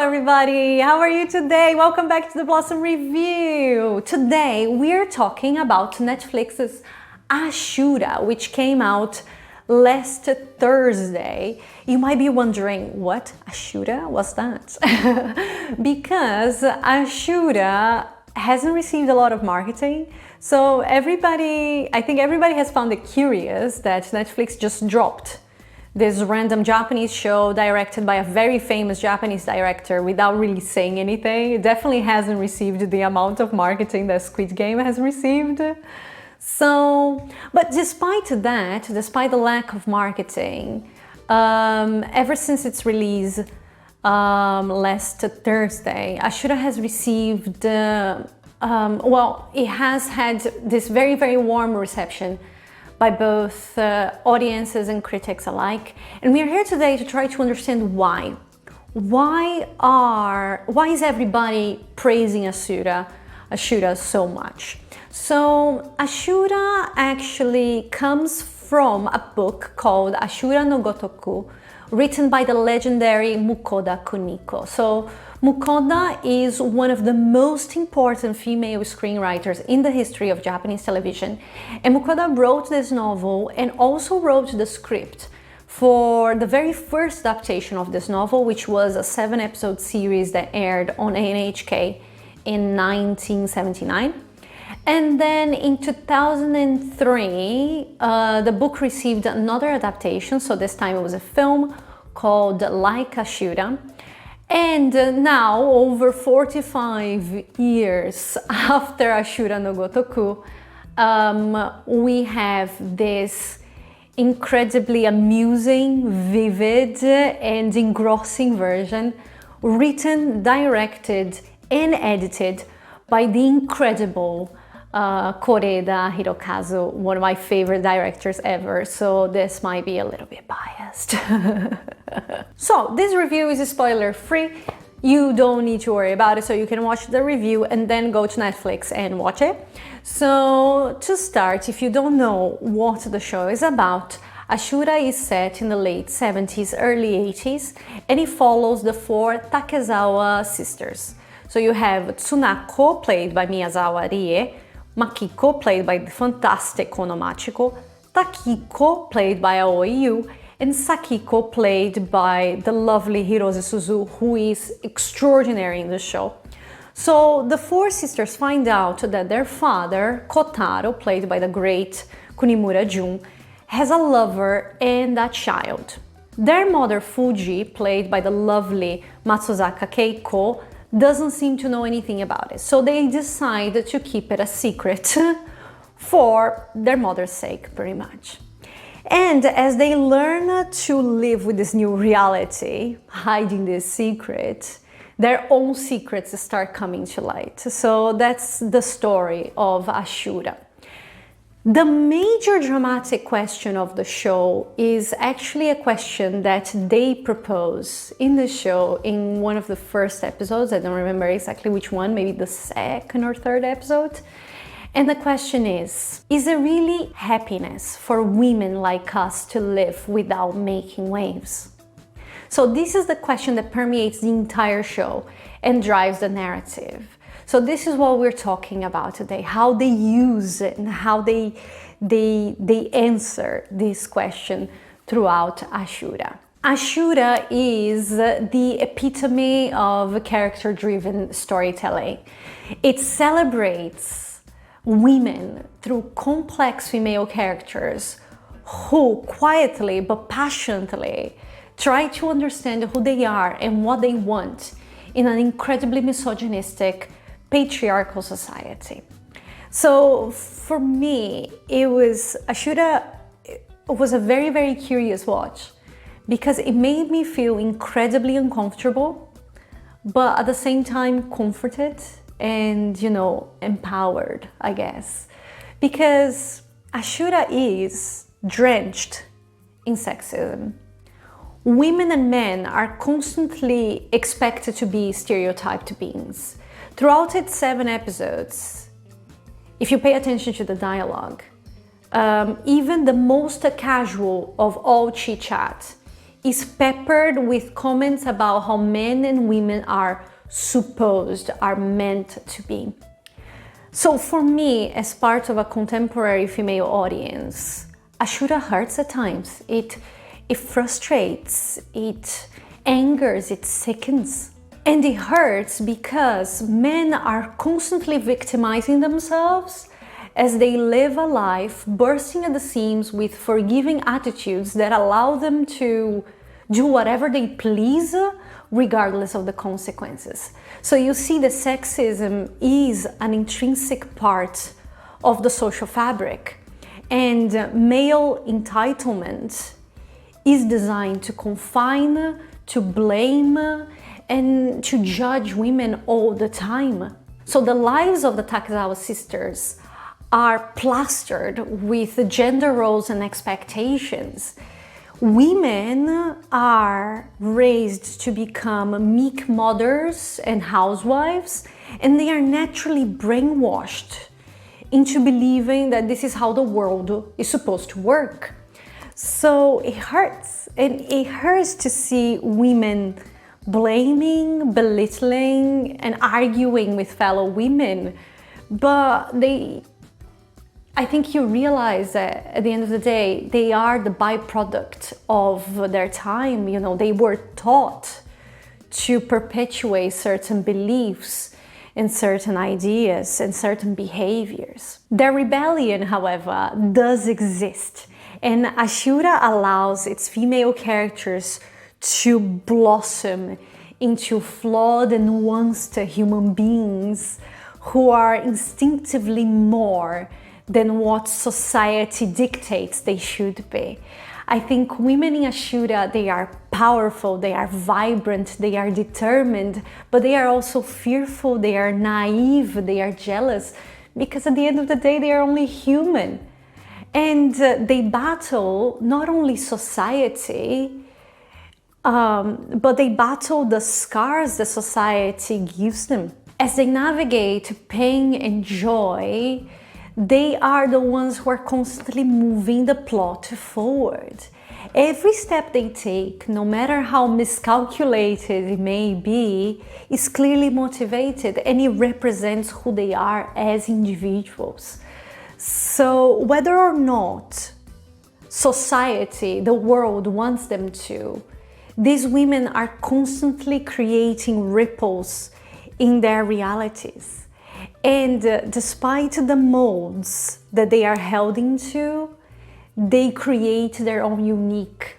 everybody, how are you today? Welcome back to the Blossom Review. Today we're talking about Netflix's Ashura, which came out last Thursday. You might be wondering, what Ashura was that? Because Ashura hasn't received a lot of marketing, so I think everybody has found it curious that Netflix just dropped this random Japanese show directed by a very famous Japanese director without really saying anything. It definitely hasn't received the amount of marketing that Squid Game has received. So, but despite that, despite the lack of marketing, ever since its release last Thursday, Ashura has received, it has had this very, very warm reception by both audiences and critics alike. And we are here today to try to understand why. Why is everybody praising Ashura so much? So Ashura actually comes from a book called Ashura no Gotoku, written by the legendary Mukoda Kuniko. So Mukoda is one of the most important female screenwriters in the history of Japanese television. And Mukoda wrote this novel and also wrote the script for the very first adaptation of this novel, which was a 7-episode series that aired on NHK in 1979. And then in 2003, the book received another adaptation, so this time it was a film called Like Ashura. And now, over 45 years after Ashura no Gotoku, we have this incredibly amusing, vivid, and engrossing version, written, directed, and edited by the incredible Koreeda Hirokazu, one of my favorite directors ever, so this might be a little bit biased. So this review is spoiler free. You don't need to worry about it, so you can watch the review and then go to Netflix and watch it. So to start, if you don't know what the show is about, Ashura is set in the late 70s, early 80s, and it follows the 4 Takezawa sisters. So you have Tsunako, played by Miyazawa Rie, Makiko, played by the fantastic Kono Machiko, Takiko, played by Aoi Yu, and Sakiko, played by the lovely Hirose Suzu, who is extraordinary in the show. So the 4 sisters find out that their father, Kotaro, played by the great Kunimura Jun, has a lover and a child. Their mother, Fuji, played by the lovely Matsuzaka Keiko, doesn't seem to know anything about it, so they decide to keep it a secret for their mother's sake, pretty much. And as they learn to live with this new reality, hiding this secret, their own secrets start coming to light. So that's the story of Ashura. The major dramatic question of the show is actually a question that they propose in the show in one of the first episodes. I don't remember exactly which one, maybe the 2nd or 3rd episode. And the question is it really happiness for women like us to live without making waves? So this is the question that permeates the entire show and drives the narrative. So this is what we're talking about today, how they use it and how they answer this question throughout Ashura. Ashura is the epitome of character-driven storytelling. It celebrates women through complex female characters who quietly but passionately try to understand who they are and what they want in an incredibly misogynistic, patriarchal society. So for me, Ashura was a very, very curious watch because it made me feel incredibly uncomfortable, but at the same time comforted and, empowered, I guess. Because Ashura is drenched in sexism. Women and men are constantly expected to be stereotyped beings. Throughout its 7 episodes, if you pay attention to the dialogue, even the most casual of all chit-chat is peppered with comments about how men and women are meant to be. So for me, as part of a contemporary female audience, Ashura hurts at times. It frustrates, it angers, it sickens. And it hurts because men are constantly victimizing themselves as they live a life bursting at the seams with forgiving attitudes that allow them to do whatever they please, regardless of the consequences. So you see that sexism is an intrinsic part of the social fabric, and male entitlement is designed to confine, to blame, and to judge women all the time. So the lives of the Takezawa sisters are plastered with gender roles and expectations. Women are raised to become meek mothers and housewives, and they are naturally brainwashed into believing that this is how the world is supposed to work. So it hurts, and it hurts to see women blaming, belittling, and arguing with fellow women. But I think you realize that at the end of the day, they are the byproduct of their time. You know, they were taught to perpetuate certain beliefs and certain ideas and certain behaviors. Their rebellion, however, does exist. And Ashura allows its female characters to blossom into flawed and nuanced human beings who are instinctively more than what society dictates they should be. I think women in Ashura, they are powerful, they are vibrant, they are determined, but they are also fearful, they are naive, they are jealous, because at the end of the day, they are only human. And they battle not only society, but they battle the scars that society gives them. As they navigate pain and joy, they are the ones who are constantly moving the plot forward. Every step they take, no matter how miscalculated it may be, is clearly motivated, and it represents who they are as individuals. So whether or not society, the world wants them to, these women are constantly creating ripples in their realities. And despite the molds that they are held into, they create their own unique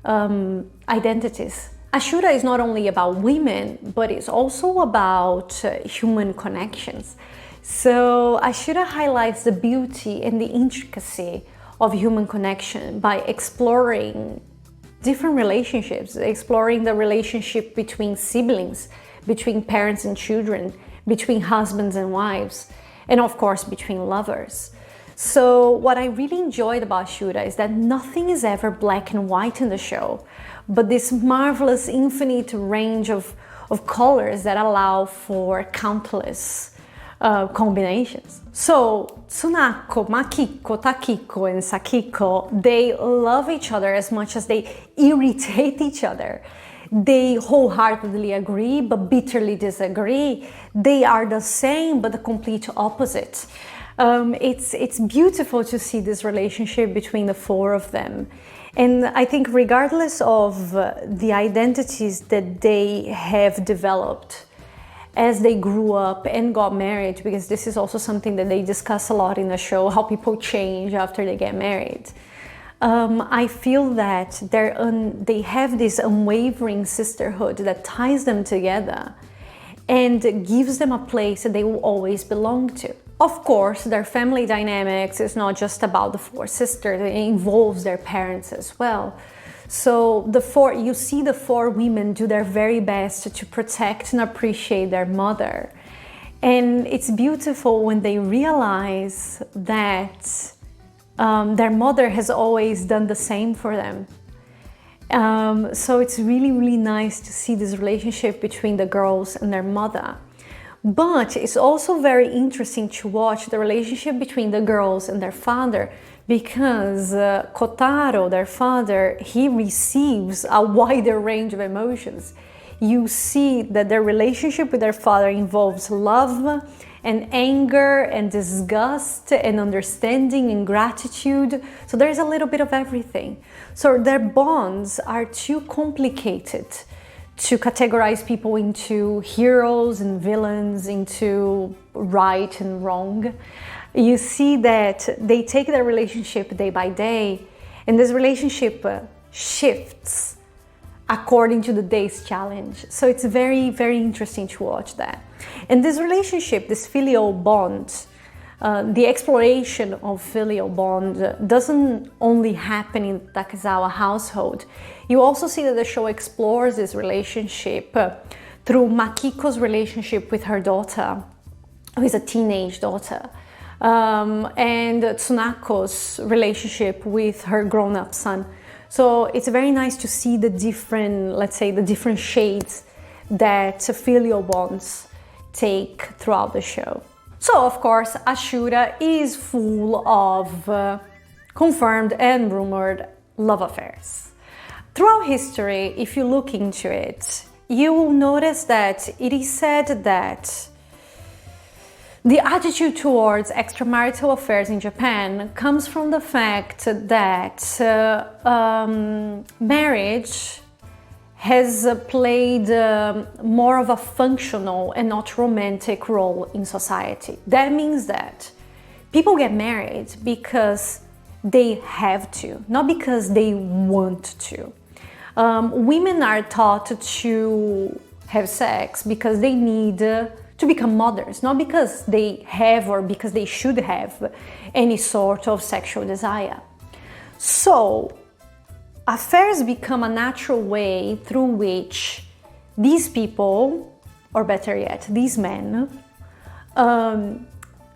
identities. Ashura is not only about women, but it's also about human connections. So Ashura highlights the beauty and the intricacy of human connection by exploring different relationships, exploring the relationship between siblings, between parents and children, between husbands and wives, and of course between lovers. So what I really enjoyed about Ashura is that nothing is ever black and white in the show, but this marvelous infinite range of colors that allow for countless combinations. So Tsunako, Makiko, Takiko, and Sakiko, they love each other as much as they irritate each other. They wholeheartedly agree but bitterly disagree. They are the same but the complete opposite. It's beautiful to see this relationship between the four of them. And I think regardless of the identities that they have developed as they grew up and got married, because this is also something that they discuss a lot in the show, how people change after they get married. I feel that they have this unwavering sisterhood that ties them together and gives them a place that they will always belong to. Of course, their family dynamics is not just about the four sisters, it involves their parents as well. So you see the four women do their very best to protect and appreciate their mother. And it's beautiful when they realize that their mother has always done the same for them. So it's really, really nice to see this relationship between the girls and their mother. But it's also very interesting to watch the relationship between the girls and their father, because Kotaro, their father, he receives a wider range of emotions. You see that their relationship with their father involves love and anger and disgust and understanding and gratitude. So there's a little bit of everything. So their bonds are too complicated to categorize people into heroes and villains, into right and wrong. You see that they take their relationship day by day, and this relationship shifts according to the day's challenge. So it's very, very interesting to watch that. And this relationship, this filial bond, the exploration of filial bond doesn't only happen in the Takezawa household. You also see that the show explores this relationship through Makiko's relationship with her daughter, who is a teenage daughter, and Tsunako's relationship with her grown-up son. So it's very nice to see the different, let's say, the different shades that filial bonds take throughout the show. So, of course, Ashura is full of confirmed and rumored love affairs. Throughout history, if you look into it, you will notice that it is said that the attitude towards extramarital affairs in Japan comes from the fact that marriage has played more of a functional and not romantic role in society. That means that people get married because they have to, not because they want to. Women are taught to have sex because they need to become mothers, not because they have or because they should have any sort of sexual desire. So, affairs become a natural way through which these people, or better yet, these men,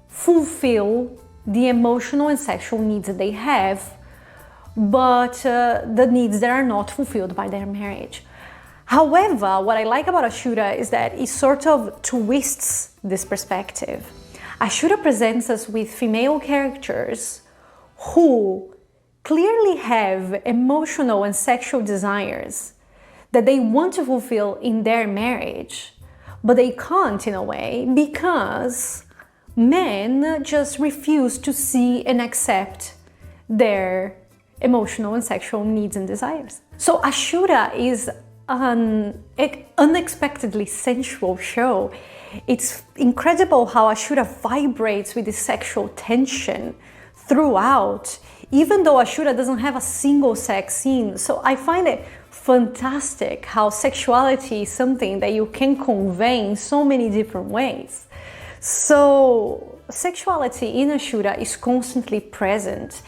fulfill the emotional and sexual needs that they have, but the needs that are not fulfilled by their marriage. However, what I like about Ashura is that it sort of twists this perspective. Ashura presents us with female characters who clearly have emotional and sexual desires that they want to fulfill in their marriage, but they can't in a way because men just refuse to see and accept their emotional and sexual needs and desires. So Ashura is an unexpectedly sensual show. It's incredible how Ashura vibrates with this sexual tension throughout, even though Ashura doesn't have a single sex scene. So I find it fantastic how sexuality is something that you can convey in so many different ways. So sexuality in Ashura is constantly present,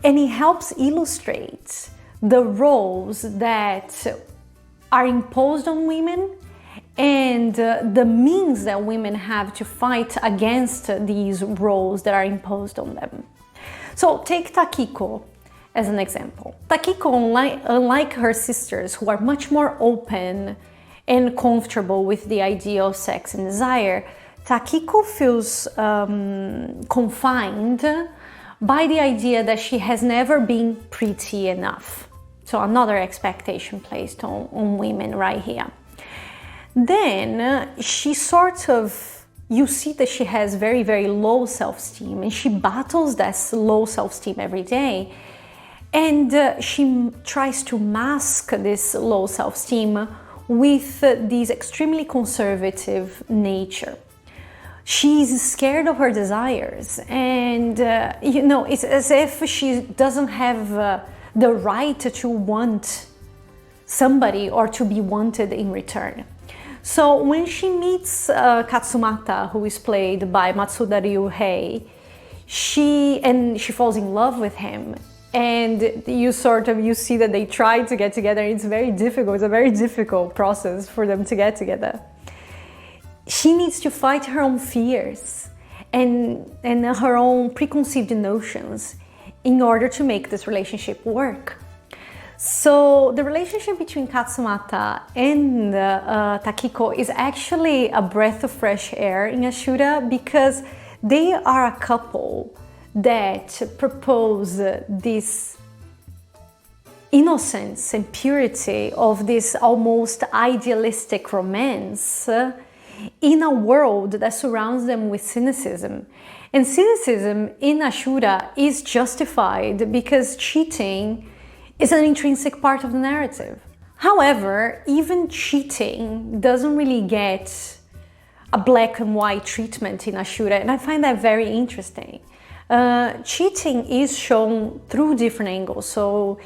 and it helps illustrate the roles that are imposed on women and the means that women have to fight against these roles that are imposed on them. So take Takiko as an example. Takiko, unlike her sisters, who are much more open and comfortable with the idea of sex and desire, Takiko feels confined by the idea that she has never been pretty enough. So another expectation placed on women right here. Then she sort of, you see that she has very, very low self-esteem, and she battles that low self-esteem every day. And she tries to mask this low self-esteem with this extremely conservative nature. She's scared of her desires, and it's as if she doesn't have the right to want somebody or to be wanted in return. So when she meets Katsumata, who is played by Matsuda Ryuhei, she falls in love with him, and you see that they try to get together. It's very difficult. It's a very difficult process for them to get together. She needs to fight her own fears and her own preconceived notions in order to make this relationship work. So the relationship between Katsumata and Takiko is actually a breath of fresh air in Ashura, because they are a couple that propose this innocence and purity of this almost idealistic romance in a world that surrounds them with cynicism. And cynicism in Ashura is justified because cheating is an intrinsic part of the narrative. However, even cheating doesn't really get a black and white treatment in Ashura, and I find that very interesting. Cheating is shown through different angles. So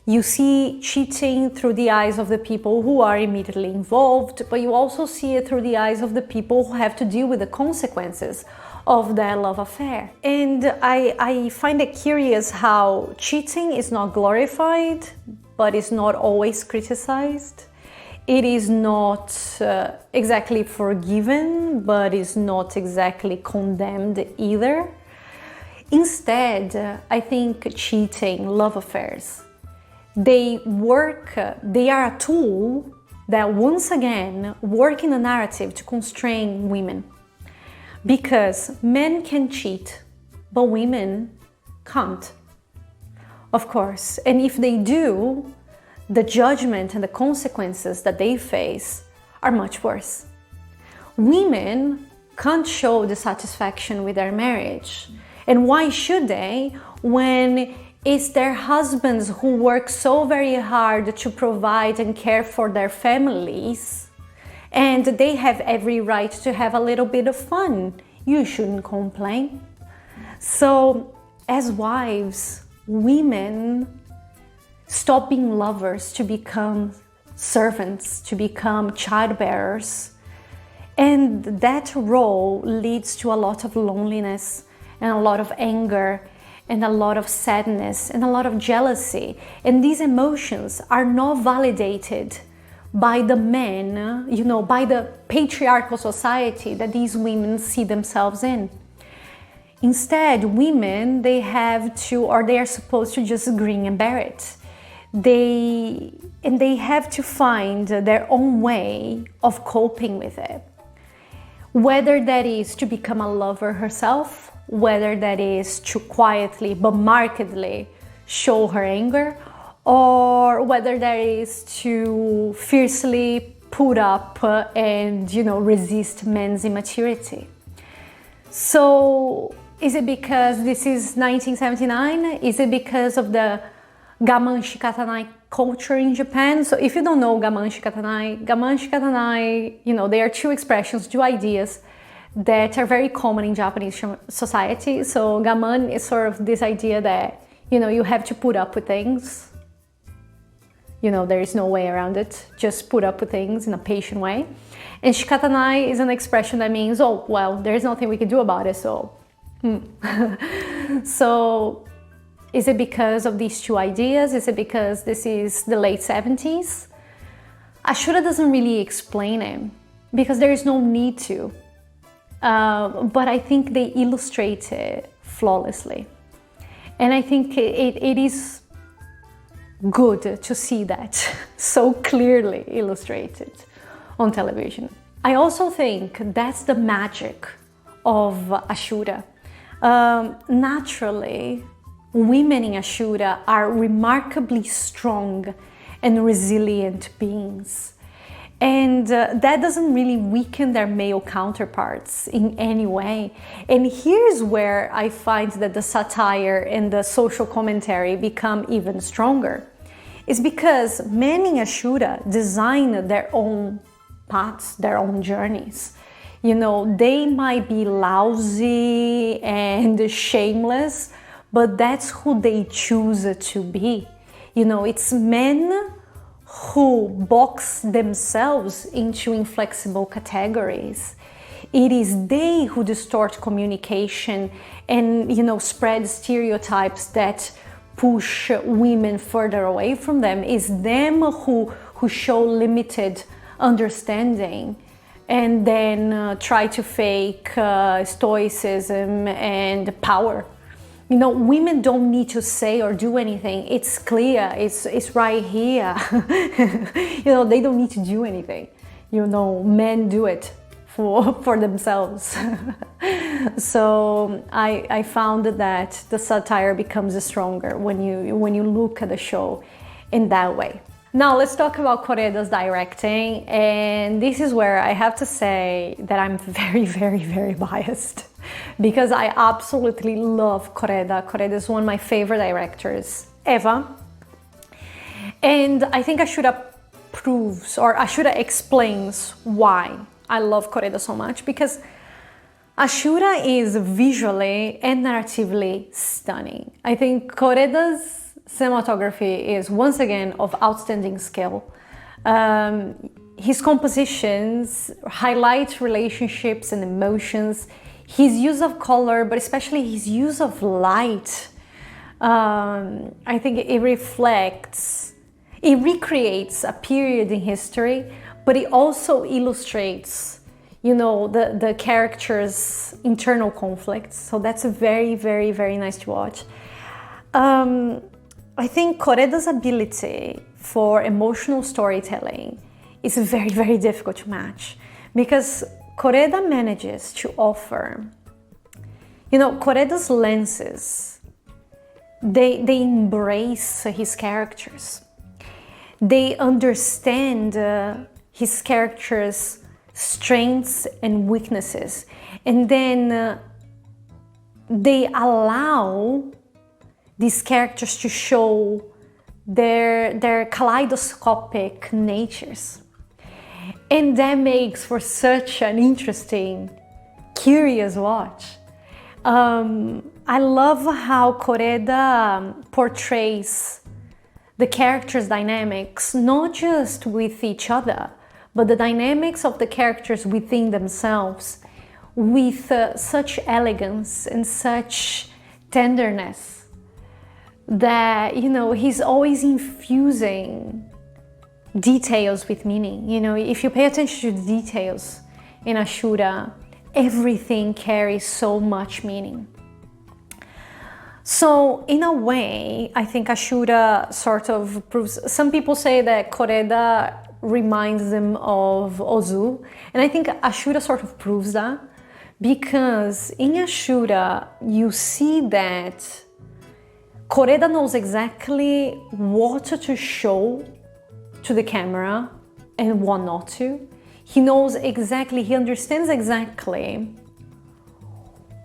you see cheating through the eyes of the people who are immediately involved, but you also see it through the eyes of the people who have to deal with the consequences of their love affair. And I find it curious how cheating is not glorified, but is not always criticized. It is not exactly forgiven, but is not exactly condemned either. Instead, I think cheating, love affairs, they are a tool that once again work in the narrative to constrain women. Because men can cheat, but women can't, of course. And if they do, the judgment and the consequences that they face are much worse. Women can't show dissatisfaction with their marriage. And why should they when it's their husbands who work so very hard to provide and care for their families, and they have every right to have a little bit of fun? You shouldn't complain. So as wives, women stop being lovers to become servants, to become childbearers. And that role leads to a lot of loneliness and a lot of anger and a lot of sadness and a lot of jealousy. And these emotions are not validated by the men, by the patriarchal society that these women see themselves in. Instead, women, they are supposed to just grin and bear it. They have to find their own way of coping with it. Whether that is to become a lover herself, whether that is to quietly but markedly show her anger, or whether that is to fiercely put up and resist men's immaturity. So is it because this is 1979? Is it because of the gaman shikatanai culture in Japan? So if you don't know gaman shikatanai, they are two expressions, two ideas that are very common in Japanese society. So gaman is sort of this idea that, you have to put up with things. There is no way around it. Just put up with things in a patient way. And shikatanai is an expression that means, oh, well, there's nothing we can do about it, so. So is it because of these two ideas? Is it because this is the late 70s? Ashura doesn't really explain it because there is no need to. But I think they illustrate it flawlessly. And I think it is good to see that so clearly illustrated on television. I also think that's the magic of Ashura. Naturally, women in Ashura are remarkably strong and resilient beings. And that doesn't really weaken their male counterparts in any way. And here's where I find that the satire and the social commentary become even stronger. It's because men in Ashura design their own paths, their own journeys. They might be lousy and shameless, but that's who they choose to be. It's men who box themselves into inflexible categories. It is they who distort communication and, spread stereotypes that push women further away from them. It's them who show limited understanding and then try to fake stoicism and power. Women don't need to say or do anything. It's clear, it's right here. They don't need to do anything. Men do it for themselves. So I found that the satire becomes stronger when you look at the show in that way. Now let's talk about Koreeda's directing, and this is where I have to say that I'm very, very, very biased because I absolutely love Koreeda. Koreeda is one of my favorite directors ever. And I think Ashura proves, or Ashura explains why I love Koreeda so much, because Ashura is visually and narratively stunning. I think Koreeda's cinematography is once again of outstanding skill. His compositions highlight relationships and emotions, his use of color, but especially his use of light. I think it recreates a period in history, but it also illustrates, the characters' internal conflicts. So that's very, very, very nice to watch. I think Koreeda's ability for emotional storytelling is very, very difficult to match, because Koreeda manages to offer, Koreeda's lenses, they embrace his characters. They understand his characters' strengths and weaknesses, and then they allow these characters to show their kaleidoscopic natures. And that makes for such an interesting, curious watch. I love how Koreeda portrays the characters' dynamics, not just with each other, but the dynamics of the characters within themselves, with such elegance and such tenderness, that he's always infusing details with meaning. If you pay attention to the details in Ashura, everything carries so much meaning. So in a way, I think Ashura sort of proves, some people say that Koreeda reminds them of Ozu, and I think Ashura sort of proves that, because in Ashura you see that Koreeda knows exactly what to show to the camera and what not to. He understands exactly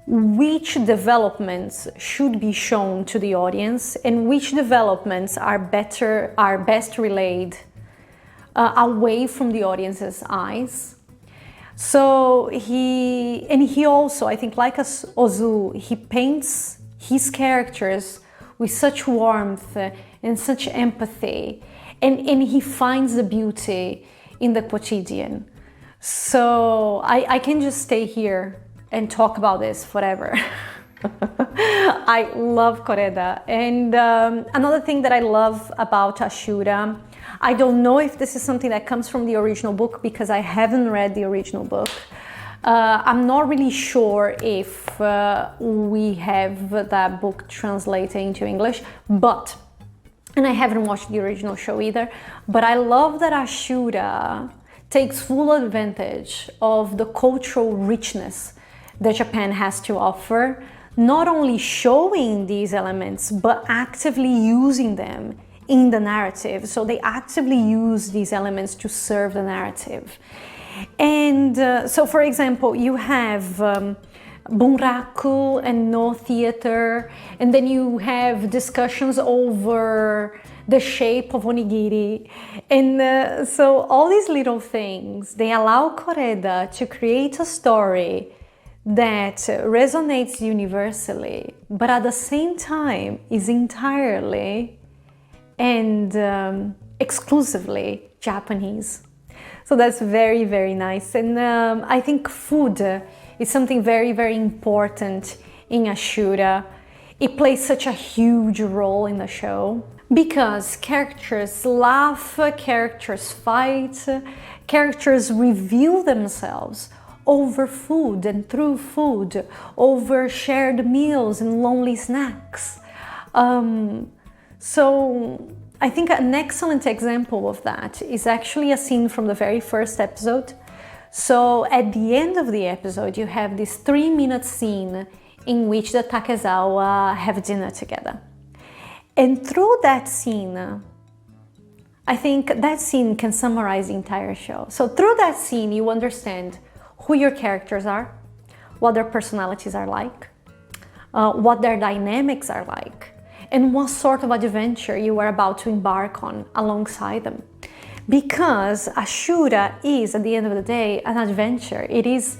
which developments should be shown to the audience and which developments are best relayed away from the audience's eyes. So he also, I think, like Ozu, he paints his characters with such warmth and such empathy, and he finds the beauty in the quotidian. So I can just stay here and talk about this forever. I love Koreeda. And another thing that I love about Ashura, I don't know if this is something that comes from the original book, because I haven't read the original book. I'm not really sure if we have that book translated into English, and I haven't watched the original show either, but I love that Ashura takes full advantage of the cultural richness that Japan has to offer, not only showing these elements, but actively using them in the narrative. So they actively use these elements to serve the narrative. And so, for example, you have bunraku and no theater, and then you have discussions over the shape of onigiri. And so all these little things, they allow Koreeda to create a story that resonates universally, but at the same time is entirely and exclusively Japanese. So that's very, very nice. And I think food is something very, very important in Ashura. It plays such a huge role in the show, because characters laugh, characters fight, characters reveal themselves over food and through food, over shared meals and lonely snacks. So I think an excellent example of that is actually a scene from the very first episode. So at the end of the episode, you have this 3-minute scene in which the Takezawa have dinner together. And through that scene, I think that scene can summarize the entire show. So through that scene, you understand who your characters are, what their personalities are like, what their dynamics are like, and what sort of adventure you are about to embark on alongside them. Because Ashura is, at the end of the day, an adventure. It is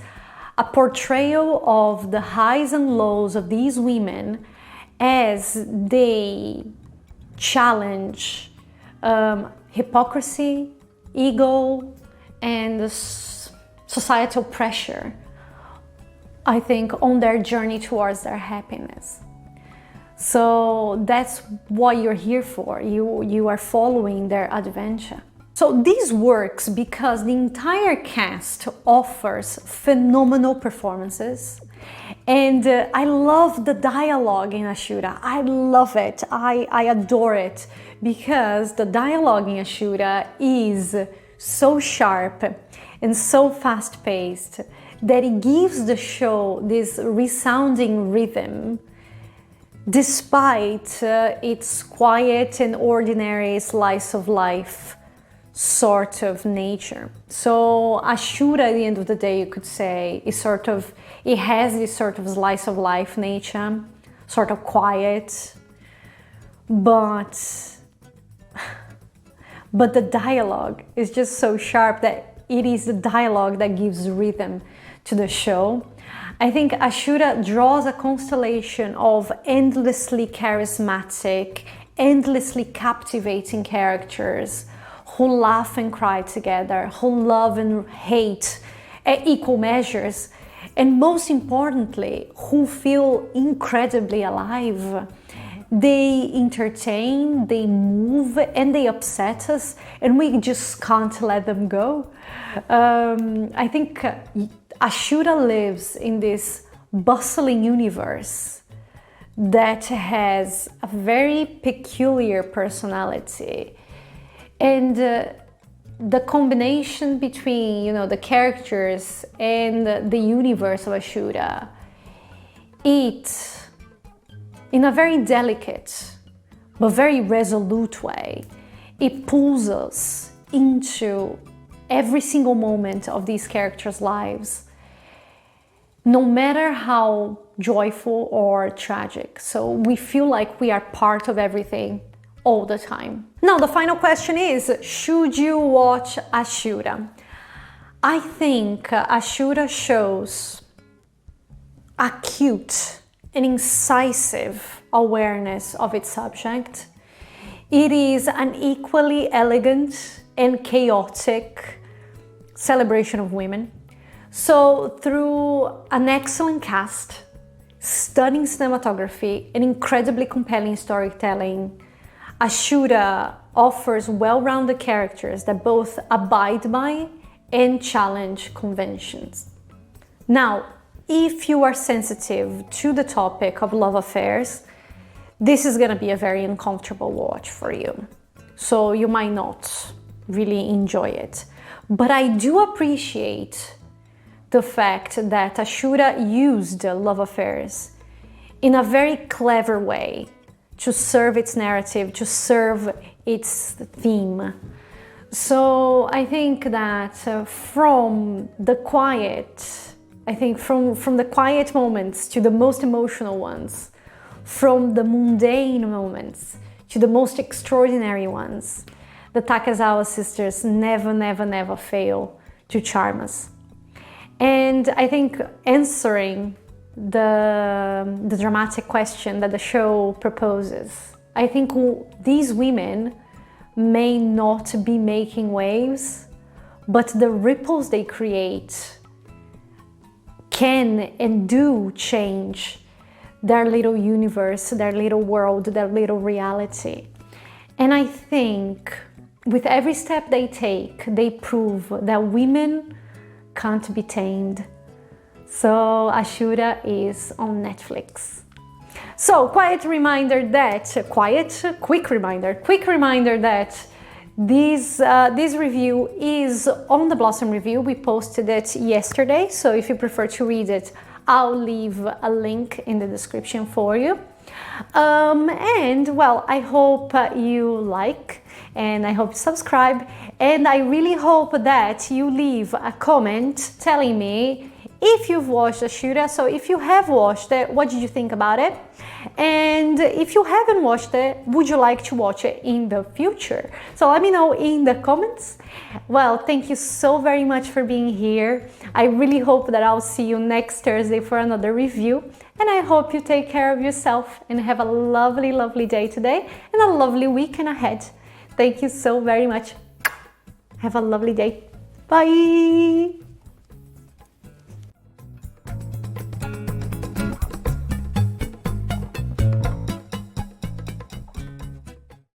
a portrayal of the highs and lows of these women as they challenge hypocrisy, ego, and societal pressure, I think, on their journey towards their happiness. So that's what you're here for. You are following their adventure. So this works because the entire cast offers phenomenal performances. And I love the dialogue in Ashura. I love it. I adore it because the dialogue in Ashura is so sharp and so fast-paced that it gives the show this resounding rhythm despite its quiet and ordinary slice of life sort of nature. So Ashura, at the end of the day, you could say, is it has this sort of slice of life nature, sort of quiet, but the dialogue is just so sharp that it is the dialogue that gives rhythm to the show. I think Ashura draws a constellation of endlessly charismatic, endlessly captivating characters who laugh and cry together, who love and hate at equal measures, and most importantly, who feel incredibly alive. They entertain, they move, and they upset us, and we just can't let them go. I think Ashura lives in this bustling universe that has a very peculiar personality. And the combination between, the characters and the universe of Ashura, it, in a very delicate but very resolute way, it pulls us into every single moment of these characters' lives, no matter how joyful or tragic. So we feel like we are part of everything all the time. Now, the final question is, should you watch Ashura? I think Ashura shows acute and incisive awareness of its subject. It is an equally elegant and chaotic celebration of women. So through an excellent cast, stunning cinematography, and incredibly compelling storytelling, Ashura offers well-rounded characters that both abide by and challenge conventions. Now, if you are sensitive to the topic of love affairs, this is going to be a very uncomfortable watch for you. So you might not really enjoy it. But I do appreciate the fact that Ashura used love affairs in a very clever way to serve its narrative, to serve its theme. So I think that from the quiet moments to the most emotional ones, from the mundane moments to the most extraordinary ones, the Takezawa sisters never fail to charm us. And I think answering the dramatic question that the show proposes, I think these women may not be making waves, but the ripples they create can and do change their little universe, their little world, their little reality. And I think with every step they take, they prove that women can't be tamed. So Ashura is on Netflix. So quick reminder that This review is on the Blossom Review. We posted it yesterday, so if you prefer to read it, I'll leave a link in the description for you. And well, I hope you like, and I hope you subscribe, and I really hope that you leave a comment telling me if you've watched Ashura. So if you have watched it, what did you think about it? And if you haven't watched it, would you like to watch it in the future? So let me know in the comments. Well, thank you so very much for being here. I really hope that I'll see you next Thursday for another review. And I hope you take care of yourself and have a lovely, lovely day today and a lovely weekend ahead. Thank you so very much. Have a lovely day. Bye.